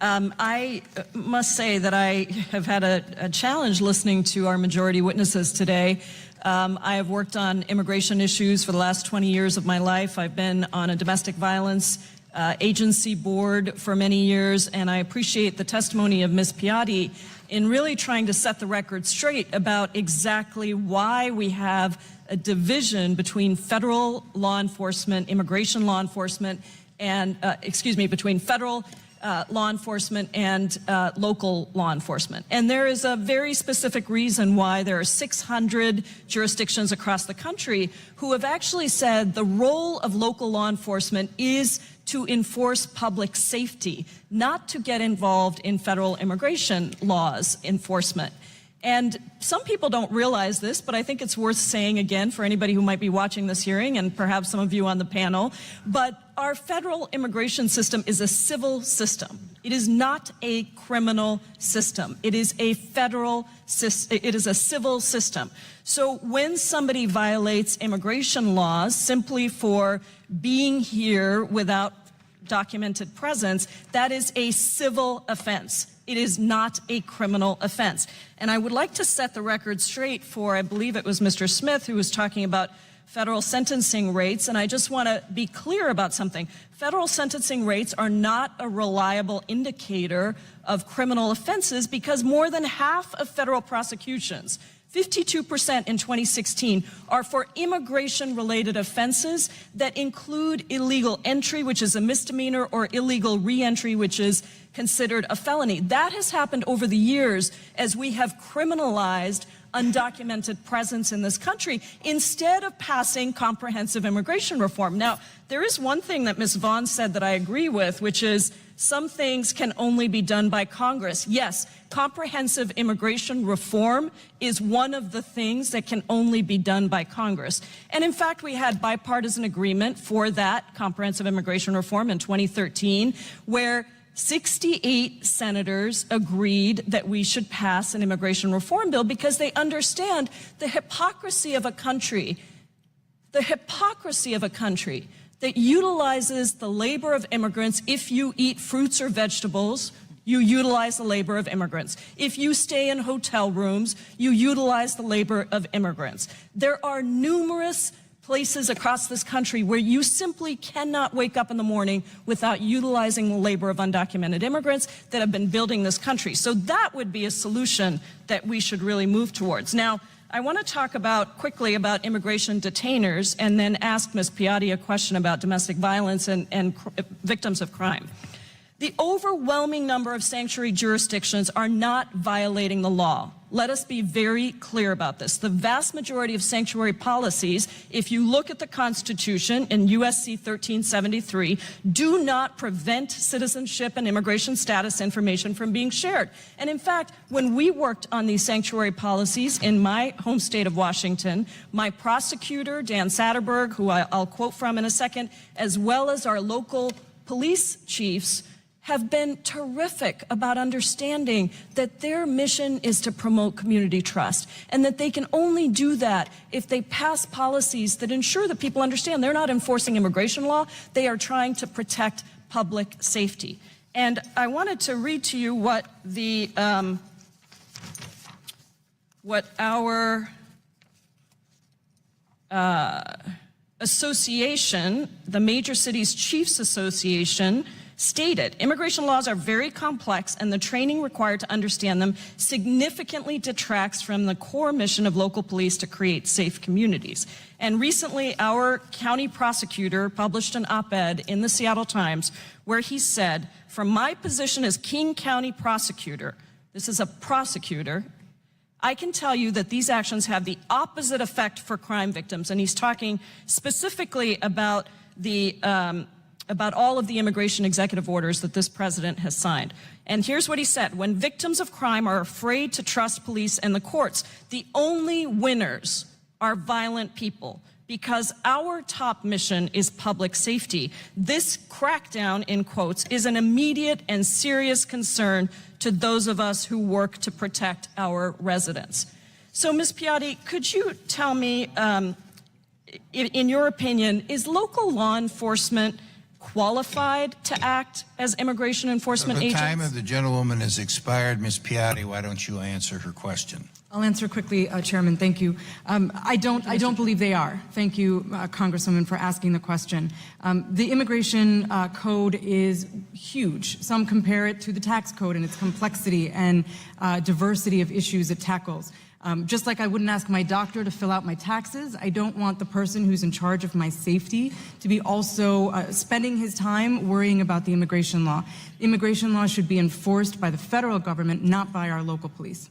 I must say that I have had a challenge listening to our majority witnesses today. I have worked on immigration issues for the last 20 years of my life. I've been on a domestic violence agency board for many years, and I appreciate the testimony of Ms. Piatti in really trying to set the record straight about exactly why we have a division between federal law enforcement, immigration law enforcement, and, between federal law enforcement and local law enforcement. And there is a very specific reason why there are 600 jurisdictions across the country who have actually said the role of local law enforcement is to enforce public safety, not to get involved in federal immigration laws enforcement. And some people don't realize this, but I think it's worth saying again for anybody who might be watching this hearing, and perhaps some of you on the panel, but our federal immigration system is a civil system. It is not a criminal system. It is a civil system. So when somebody violates immigration laws simply for being here without documented presence, that is a civil offense. It is not a criminal offense. And I would like to set the record straight for, I believe it was Mr. Smith who was talking about federal sentencing rates, and I just want to be clear about something. Federal sentencing rates are not a reliable indicator of criminal offenses because more than half of federal prosecutions, 52% in 2016, are for immigration-related offenses that include illegal entry, which is a misdemeanor, or illegal re-entry, which is considered a felony. That has happened over the years as we have criminalized undocumented presence in this country instead of passing comprehensive immigration reform. Now, there is one thing that Ms. Vaughn said that I agree with, which is some things can only be done by Congress. Yes, comprehensive immigration reform is one of the things that can only be done by Congress. And in fact, we had bipartisan agreement for that comprehensive immigration reform in 2013, where 68 senators agreed that we should pass an immigration reform bill because they understand the hypocrisy of a country that utilizes the labor of immigrants. If you eat fruits or vegetables, you utilize the labor of immigrants. If you stay in hotel rooms, you utilize the labor of immigrants. There are numerous places across this country where you simply cannot wake up in the morning without utilizing the labor of undocumented immigrants that have been building this country. So that would be a solution that we should really move towards. Now, I want to talk quickly about immigration detainers and then ask Ms. Piatti a question about domestic violence and victims of crime. The overwhelming number of sanctuary jurisdictions are not violating the law. Let us be very clear about this. The vast majority of sanctuary policies, if you look at the Constitution in USC 1373, do not prevent citizenship and immigration status information from being shared. And in fact, when we worked on these sanctuary policies in my home state of Washington, my prosecutor, Dan Satterberg, who I'll quote from in a second, as well as our local police chiefs, have been terrific about understanding that their mission is to promote community trust and that they can only do that if they pass policies that ensure that people understand they're not enforcing immigration law, they are trying to protect public safety. And I wanted to read to you what our association, the Major Cities Chiefs Association, stated. Immigration laws are very complex, and the training required to understand them significantly detracts from the core mission of local police to create safe communities. And recently, our county prosecutor published an op-ed in the Seattle Times where he said, "From my position as King County prosecutor," this is a prosecutor, "I can tell you that these actions have the opposite effect for crime victims." And he's talking specifically about all of the immigration executive orders that this president has signed. And here's what he said: "When victims of crime are afraid to trust police and the courts, the only winners are violent people. Because our top mission is public safety, this crackdown," in quotes, "is an immediate and serious concern to those of us who work to protect our residents." So, Ms. Piatti, could you tell me, in your opinion, is local law enforcement qualified to act as immigration enforcement agents? The time of the gentlewoman has expired. Ms. Piatti, why don't you answer her question? I'll answer quickly, Chairman. Thank you. I don't believe they are. Thank you, Congresswoman, for asking the question. The immigration code is huge. Some compare it to the tax code in its complexity and diversity of issues it tackles. Just like I wouldn't ask my doctor to fill out my taxes, I don't want the person who's in charge of my safety to be also spending his time worrying about the immigration law. Immigration law should be enforced by the federal government, not by our local police.